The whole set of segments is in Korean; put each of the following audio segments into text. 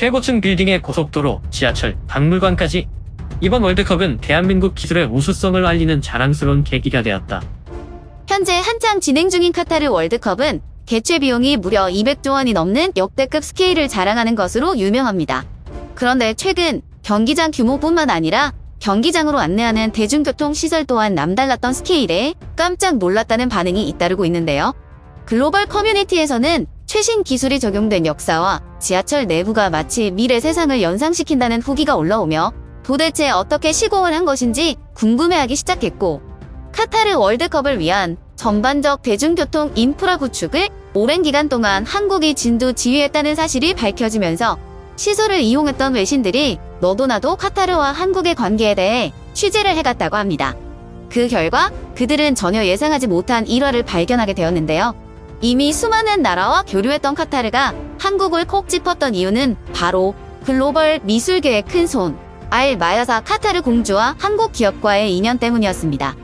최고층 빌딩의 고속도로, 지하철, 박물관까지 이번 월드컵은 대한민국 기술의 우수성을 알리는 자랑스러운 계기가 되었다. 현재 한창 진행 중인 카타르 월드컵은 개최 비용이 무려 200조 원이 넘는 역대급 스케일을 자랑하는 것으로 유명합니다. 그런데 최근 경기장 규모뿐만 아니라 경기장으로 안내하는 대중교통 시설 또한 남달랐던 스케일에 깜짝 놀랐다는 반응이 잇따르고 있는데요. 글로벌 커뮤니티에서는 최신 기술이 적용된 역사와 지하철 내부가 마치 미래 세상을 연상시킨다는 후기가 올라오며 도대체 어떻게 시공을 한 것인지 궁금해하기 시작했고, 카타르 월드컵을 위한 전반적 대중교통 인프라 구축을 오랜 기간 동안 한국이 진두 지휘했다는 사실이 밝혀지면서 시설을 이용했던 외신들이 너도 나도 카타르와 한국의 관계에 대해 취재를 해갔다고 합니다. 그 결과 그들은 전혀 예상하지 못한 일화를 발견하게 되었는데요. 이미 수많은 나라와 교류했던 카타르가 한국을 콕 짚었던 이유는 바로 글로벌 미술계의 큰손 알 마야사 카타르 공주와 한국 기업과의 인연 때문이었습니다.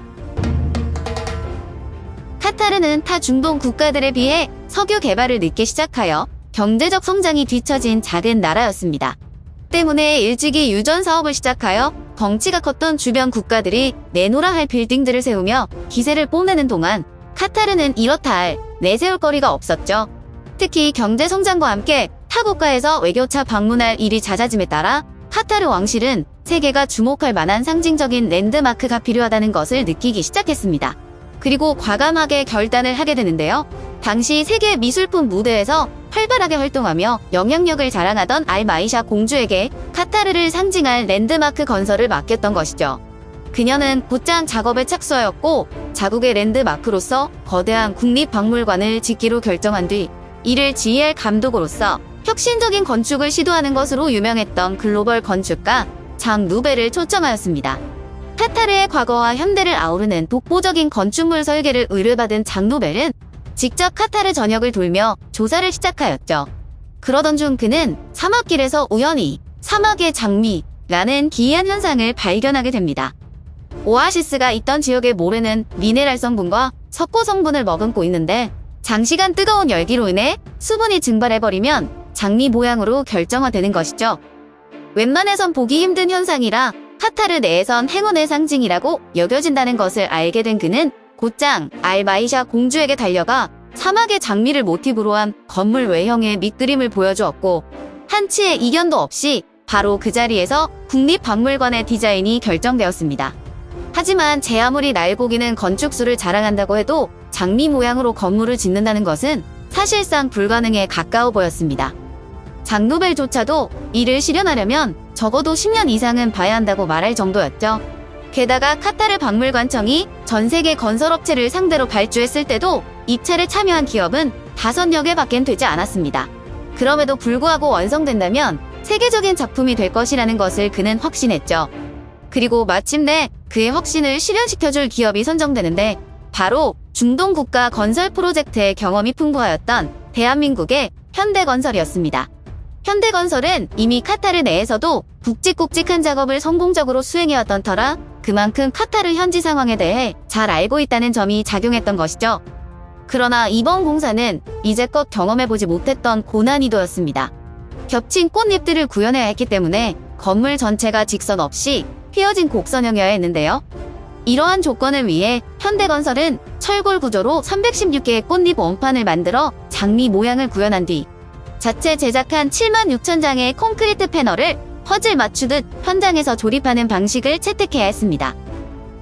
카타르는 타 중동 국가들에 비해 석유 개발을 늦게 시작하여 경제적 성장이 뒤처진 작은 나라였습니다. 때문에 일찍이 유전 사업을 시작하여 덩치가 컸던 주변 국가들이 내놓으라 할 빌딩들을 세우며 기세를 뽐내는 동안 카타르는 이렇다 할 내세울 거리가 없었죠. 특히 경제 성장과 함께 타 국가에서 외교차 방문할 일이 잦아짐에 따라 카타르 왕실은 세계가 주목할 만한 상징적인 랜드마크가 필요하다는 것을 느끼기 시작했습니다. 그리고 과감하게 결단을 하게 되는데요. 당시 세계 미술품 무대에서 활발하게 활동하며 영향력을 자랑하던 알마이샤 공주에게 카타르를 상징할 랜드마크 건설을 맡겼던 것이죠. 그녀는 곧장 작업에 착수하였고 자국의 랜드마크로서 거대한 국립박물관을 짓기로 결정한 뒤 이를 지휘할 감독으로서 혁신적인 건축을 시도하는 것으로 유명했던 글로벌 건축가 장 누벨을 초청하였습니다. 카타르의 과거와 현대를 아우르는 독보적인 건축물 설계를 의뢰받은 장 누벨은 직접 카타르 전역을 돌며 조사를 시작하였죠. 그러던 중 그는 사막길에서 우연히 사막의 장미라는 기이한 현상을 발견하게 됩니다. 오아시스가 있던 지역의 모래는 미네랄 성분과 석고 성분을 머금고 있는데 장시간 뜨거운 열기로 인해 수분이 증발해버리면 장미 모양으로 결정화되는 것이죠. 웬만해선 보기 힘든 현상이라 카타르 내에선 행운의 상징이라고 여겨진다는 것을 알게 된 그는 곧장 알마이샤 공주에게 달려가 사막의 장미를 모티브로 한 건물 외형의 밑그림을 보여주었고 한치의 이견도 없이 바로 그 자리에서 국립박물관의 디자인이 결정되었습니다. 하지만 제 아무리 날고기는 건축술을 자랑한다고 해도 장미 모양으로 건물을 짓는다는 것은 사실상 불가능에 가까워 보였습니다. 장 누벨조차도 이를 실현하려면 적어도 10년 이상은 봐야 한다고 말할 정도였죠. 게다가 카타르 박물관청이 전 세계 건설업체를 상대로 발주했을 때도 입찰에 참여한 기업은 5여 개밖엔 되지 않았습니다. 그럼에도 불구하고 완성된다면 세계적인 작품이 될 것이라는 것을 그는 확신했죠. 그리고 마침내 그의 확신을 실현시켜줄 기업이 선정되는데 바로 중동 국가 건설 프로젝트의 경험이 풍부하였던 대한민국의 현대건설이었습니다. 현대건설은 이미 카타르 내에서도 굵직굵직한 작업을 성공적으로 수행해왔던 터라 그만큼 카타르 현지 상황에 대해 잘 알고 있다는 점이 작용했던 것이죠. 그러나 이번 공사는 이제껏 경험해보지 못했던 고난이도였습니다. 겹친 꽃잎들을 구현해야 했기 때문에 건물 전체가 직선 없이 휘어진 곡선형이어야 했는데요. 이러한 조건을 위해 현대건설은 철골 구조로 316개의 꽃잎 원판을 만들어 장미 모양을 구현한 뒤 자체 제작한 76,000장의 콘크리트 패널을 퍼즐 맞추듯 현장에서 조립하는 방식을 채택해야 했습니다.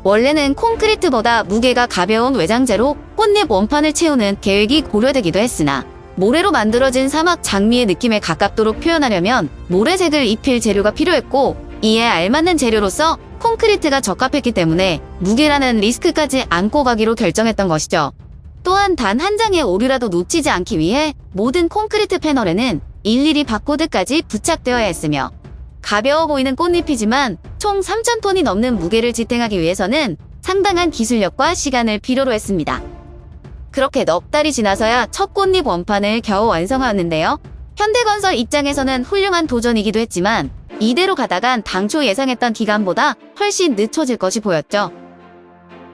원래는 콘크리트보다 무게가 가벼운 외장재로 꽃잎 원판을 채우는 계획이 고려되기도 했으나 모래로 만들어진 사막 장미의 느낌에 가깝도록 표현하려면 모래색을 입힐 재료가 필요했고 이에 알맞는 재료로서 콘크리트가 적합했기 때문에 무게라는 리스크까지 안고 가기로 결정했던 것이죠. 또한 단 한 장의 오류라도 놓치지 않기 위해 모든 콘크리트 패널에는 일일이 바코드까지 부착되어야 했으며 가벼워 보이는 꽃잎이지만 총 3,000톤이 넘는 무게를 지탱하기 위해서는 상당한 기술력과 시간을 필요로 했습니다. 그렇게 넉 달이 지나서야 첫 꽃잎 원판을 겨우 완성하였는데요. 현대건설 입장에서는 훌륭한 도전이기도 했지만 이대로 가다간 당초 예상했던 기간보다 훨씬 늦춰질 것이 보였죠.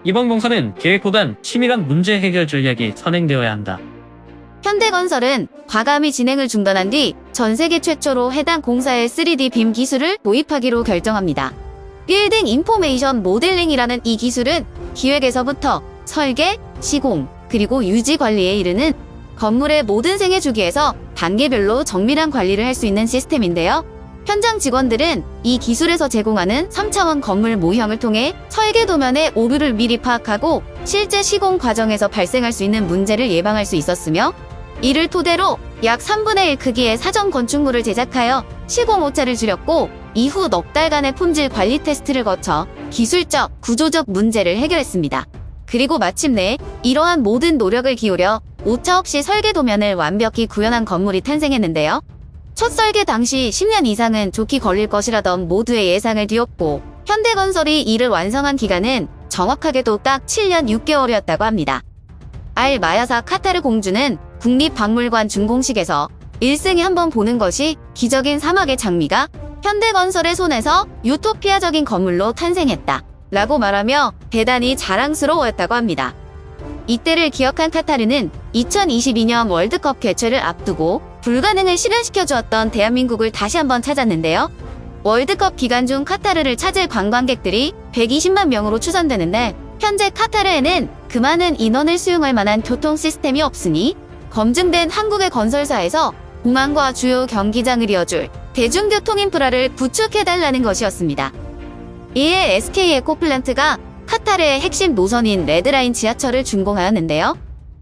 이번 공사는 계획보단 치밀한 문제 해결 전략이 선행되어야 한다. 현대건설은 과감히 진행을 중단한 뒤 전 세계 최초로 해당 공사의 3D 빔 기술을 도입하기로 결정합니다. 빌딩 인포메이션 모델링이라는 이 기술은 기획에서부터 설계, 시공, 그리고 유지 관리에 이르는 건물의 모든 생애 주기에서 단계별로 정밀한 관리를 할 수 있는 시스템인데요. 현장 직원들은 이 기술에서 제공하는 3차원 건물 모형을 통해 설계 도면의 오류를 미리 파악하고 실제 시공 과정에서 발생할 수 있는 문제를 예방할 수 있었으며, 이를 토대로 약 3분의 1 크기의 사전 건축물을 제작하여 시공 오차를 줄였고, 이후 넉 달간의 품질 관리 테스트를 거쳐 기술적, 구조적 문제를 해결했습니다. 그리고 마침내 이러한 모든 노력을 기울여 오차 없이 설계 도면을 완벽히 구현한 건물이 탄생했는데요. 첫 설계 당시 10년 이상은 좋게 걸릴 것이라던 모두의 예상을 뒤엎고 현대건설이 이를 완성한 기간은 정확하게도 딱 7년 6개월이었다고 합니다. 알 마야사 카타르 공주는 국립박물관 준공식에서 일생에 한 번 보는 것이 기적인 사막의 장미가 현대건설의 손에서 유토피아적인 건물로 탄생했다 라고 말하며 대단히 자랑스러워했다고 합니다. 이때를 기억한 카타르는 2022년 월드컵 개최를 앞두고 불가능을 실현시켜 주었던 대한민국을 다시 한번 찾았는데요. 월드컵 기간 중 카타르를 찾을 관광객들이 120만 명으로 추산되는데, 현재 카타르에는 그 많은 인원을 수용할 만한 교통 시스템이 없으니 검증된 한국의 건설사에서 공항과 주요 경기장을 이어줄 대중교통 인프라를 구축해달라는 것이었습니다. 이에 SK 에코플랜트가 카타르의 핵심 노선인 레드라인 지하철을 준공하였는데요.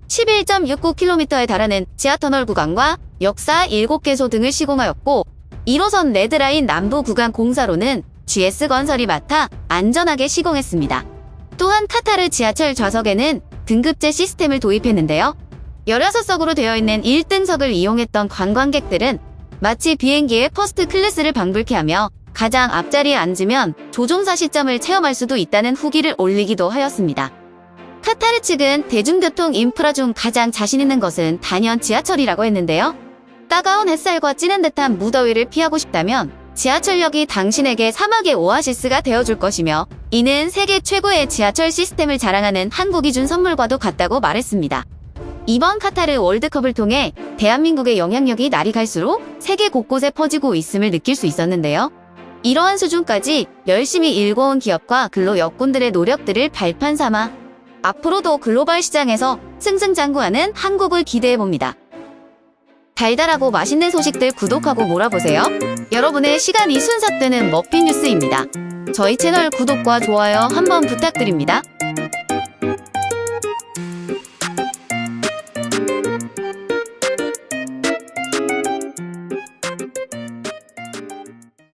11.69km에 달하는 지하터널 구간과 역사 7개소 등을 시공하였고, 1호선 레드라인 남부 구간 공사로는 GS건설이 맡아 안전하게 시공했습니다. 또한 카타르 지하철 좌석에는 등급제 시스템을 도입했는데요. 16석으로 되어 있는 1등석을 이용했던 관광객들은 마치 비행기의 퍼스트 클래스를 방불케 하며 가장 앞자리에 앉으면 조종사 시점을 체험할 수도 있다는 후기를 올리기도 하였습니다. 카타르 측은 대중교통 인프라 중 가장 자신 있는 것은 단연 지하철이라고 했는데요. 따가운 햇살과 찌는 듯한 무더위를 피하고 싶다면 지하철역이 당신에게 사막의 오아시스가 되어줄 것이며, 이는 세계 최고의 지하철 시스템을 자랑하는 한국이 준 선물과도 같다고 말했습니다. 이번 카타르 월드컵을 통해 대한민국의 영향력이 날이 갈수록 세계 곳곳에 퍼지고 있음을 느낄 수 있었는데요. 이러한 수준까지 열심히 일궈온 기업과 근로 여군들의 노력들을 발판 삼아 앞으로도 글로벌 시장에서 승승장구하는 한국을 기대해봅니다. 달달하고 맛있는 소식들 구독하고 몰아보세요. 여러분의 시간이 순삭되는 머핀 뉴스입니다. 저희 채널 구독과 좋아요 한번 부탁드립니다.